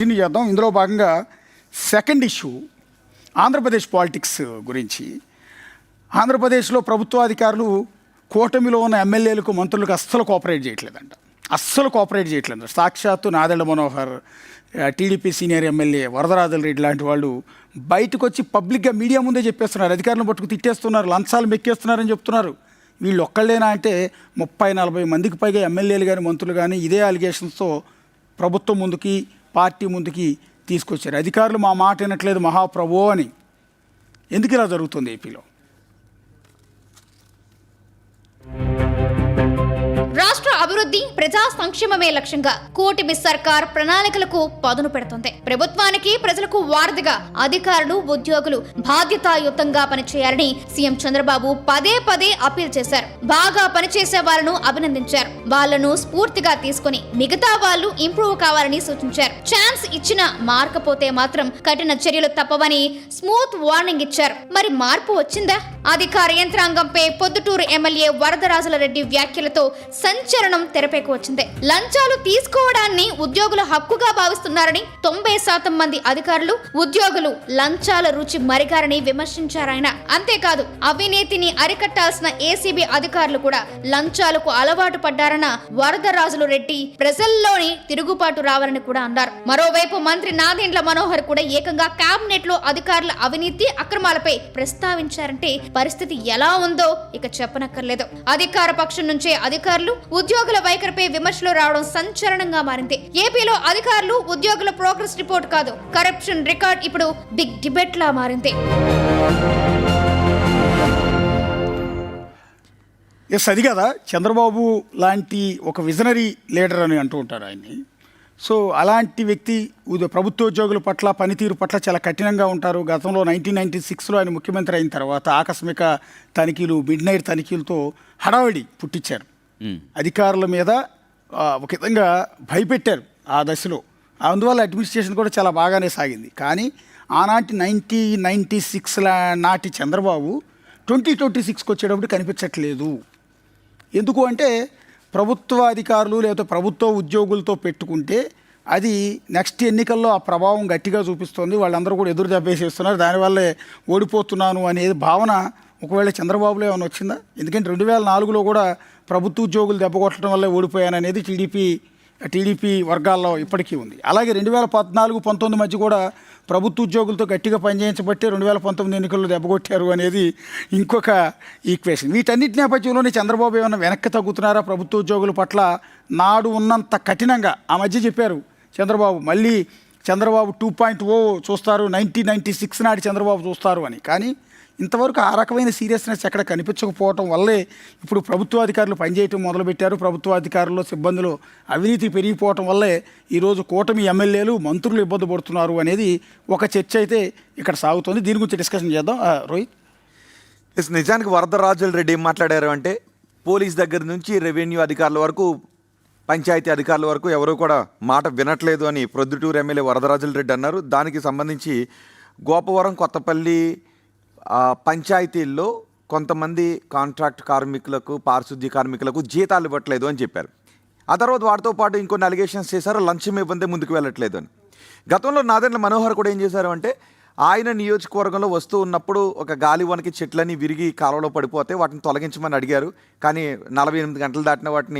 Continue చేద్దాం. ఇందులో భాగంగా సెకండ్ ఇష్యూ ఆంధ్రప్రదేశ్ పాలిటిక్స్ గురించి. ఆంధ్రప్రదేశ్లో ప్రభుత్వాధికారులు కూటమిలో ఉన్న ఎమ్మెల్యేలకు మంత్రులకు అస్సలు కోఆపరేట్ చేయట్లేదంట. సాక్షాత్తు Nadendla Manohar, TDP senior MLA Varadarajula Reddy లాంటి వాళ్ళు బయటకు వచ్చి పబ్లిక్గా మీడియా ముందే చెప్పేస్తున్నారు, అధికారులను పట్టుకు తిట్టేస్తున్నారు, లంచాలు మెక్కేస్తున్నారని చెప్తున్నారు. వీళ్ళు ఒక్కళ్ళేనా అంటే 30-40 మందికి పైగా ఎమ్మెల్యేలు కానీ మంత్రులు కానీ ఇదే అలిగేషన్స్తో ప్రభుత్వం ముందుకి, పార్టీ ముందుకి తీసుకొచ్చారు. అధికారులు మా మాట వినట్లేదు మహాప్రభో అని. ఎందుకు ఇలా జరుగుతుంది ఏపీలో? రాష్ట్ర అభివృద్ధి, ప్రజా సంక్షేమమే లక్ష్యంగా కూటమి సర్కార్ ప్రణాళికలకు పదును పెడుతుంది. ప్రభుత్వానికి, ప్రజలకు వారధిగా అధికారులు, ఉద్యోగులు బాధ్యతాయుతంగా పనిచేయాలని సీఎం చంద్రబాబు పదే పదే అప్పీల్ చేశారు. బాగా పనిచేసే వాళ్ళను అభినందించారు. వాళ్లను స్ఫూర్తిగా తీసుకుని మిగతా వాళ్ళు ఇంప్రూవ్ కావాలని సూచించారు. ఛాన్స్ ఇచ్చినా మారకపోతే మాత్రం కఠిన చర్యలు తప్పవని స్మూత్ వార్నింగ్ ఇచ్చారు. మరి మార్పు వచ్చిందా? అధికార యంత్రాంగంపై పొద్దుటూరు ఎమ్మెల్యే వరదరాజుల రెడ్డి వ్యాఖ్యలతో సంచలనం తెరపైకి వచ్చింది. లంచాలు తీసుకోవడాన్ని ఉద్యోగుల హక్కుగా భావిస్తున్నారని 90% మంది అధికారులు, ఉద్యోగులు లంచాల రుచి మరిగారని విమర్శించారాయన. అంతేకాదు, అవినీతిని అరికట్టాల్సిన ఏసీబీ అధికారులు కూడా లంచాలకు అలవాటు పడ్డారన్న వరదరాజుల రెడ్డి ప్రజల్లోని తిరుగుబాటు రావాలని కూడా అన్నారు. మరోవైపు మంత్రి నాదెండ్ల మనోహర్ కూడా ఏకంగా కేబినెట్ లో అధికారుల అవినీతి, అక్రమాలపై ప్రస్తావించారంటే పరిస్థితి ఎలా ఉందో ఇక చెప్పనక్కర్లేదు. అధికార పక్షం నుంచే అధికారులు, ఉద్యోగుల వైఖరిపై విమర్శలు రావడం సంచలనంగా మారింది. ఏపీలో అధికారులు, ఉద్యోగుల ప్రోగ్రెస్ రిపోర్ట్ కాదు, కరప్షన్ రికార్డ్ ఇప్పుడు బిగ్ డిబేట్ లా మారింది. ఎస్, అది కదా చంద్రబాబు లాంటి ఒక విజనరీ లీడర్ అని అంటూ ఉంటారు ఆయన్ని. సో అలాంటి వ్యక్తి ప్రభుత్వోద్యోగుల పట్ల, పనితీరు పట్ల చాలా కఠినంగా ఉంటారు. గతంలో 1996లో ఆయన ముఖ్యమంత్రి అయిన తర్వాత ఆకస్మిక తనిఖీలు, మిడ్ నైట్ తనిఖీలతో హడావిడి పుట్టించారు. అధికారుల మీద ఒక విధంగా భయపెట్టారు ఆ దశలో. అందువల్ల అడ్మినిస్ట్రేషన్ కూడా చాలా బాగానే సాగింది. కానీ ఆనాటి 1996 నాటి చంద్రబాబు 2026కి వచ్చేటప్పుడు కనిపించట్లేదు. ఎందుకు అంటే ప్రభుత్వ అధికారులు లేదా ప్రభుత్వ ఉద్యోగులతో పెట్టుకుంటే అది నెక్స్ట్ ఎన్నికల్లో ఆ ప్రభావం గట్టిగా చూపిస్తుంది. వాళ్ళందరూ కూడా ఎదురు దెబ్బేసేస్తున్నారు, దానివల్లే ఓడిపోతున్నాను అనేది భావన ఒకవేళ చంద్రబాబులో ఏమైనా వచ్చిందా? ఎందుకంటే 2004లో కూడా ప్రభుత్వ ఉద్యోగులు దెబ్బ కొట్టడం వల్లే ఓడిపోయాననేది టీడీపీ వర్గాల్లో ఇప్పటికీ ఉంది. అలాగే 2014-19 మధ్య కూడా ప్రభుత్వ ఉద్యోగులతో గట్టిగా పనిచేయించబట్టే 2019 ఎన్నికల్లో దెబ్బకొట్టారు అనేది ఇంకొక ఈక్వేషన్. వీటన్నిటి నేపథ్యంలోనే చంద్రబాబు ఏమైనా వెనక్కి తగ్గుతున్నారా ప్రభుత్వ ఉద్యోగుల పట్ల? నాడు ఉన్నంత కఠినంగా ఆ మధ్య చెప్పారు చంద్రబాబు, మళ్ళీ చంద్రబాబు 2.0 చూస్తారు, 1996 నాటి చంద్రబాబు చూస్తారు అని. కానీ ఇంతవరకు ఆ రకమైన సీరియస్నెస్ ఎక్కడ కనిపించకపోవటం వల్లే ఇప్పుడు ప్రభుత్వాధికారులు పనిచేయటం మొదలుపెట్టారు. ప్రభుత్వాధికారుల్లో, సిబ్బందిలో అవినీతి పెరిగిపోవటం వల్లే ఈరోజు కూటమి ఎమ్మెల్యేలు, మంత్రులు ఇబ్బంది పడుతున్నారు అనేది ఒక చర్చ అయితే ఇక్కడ సాగుతుంది. దీని గురించి డిస్కషన్ చేద్దాం. రోహిత్, నిజానికి వరదరాజుల రెడ్డి ఏం మాట్లాడారు అంటే, పోలీస్ దగ్గర నుంచి రెవెన్యూ అధికారుల వరకు, పంచాయతీ అధికారుల వరకు ఎవరూ కూడా మాట వినట్లేదు అని ప్రొద్దుటూరు ఎమ్మెల్యే వరదరాజుల రెడ్డి అన్నారు. దానికి సంబంధించి గోపవరం, కొత్తపల్లి పంచాయతీల్లో కొంతమంది కాంట్రాక్ట్ కార్మికులకు, పారిశుద్ధ్య కార్మికులకు జీతాలు ఇవ్వట్లేదు అని చెప్పారు. ఆ తర్వాత వాటితో పాటు ఇంకొన్ని అలిగేషన్స్ చేశారు, లంచం ఇవ్వందే ముందుకు వెళ్ళట్లేదు అని. గతంలో నాదెండ్ల మనోహర్ కూడా ఏం చేశారు అంటే, ఆయన నియోజకవర్గంలో వస్తూ ఉన్నప్పుడు ఒక గాలివానకి చెట్లని విరిగి కాలువలో పడిపోతే వాటిని తొలగించమని అడిగారు. కానీ 48 గంటలు దాటిన వాటిని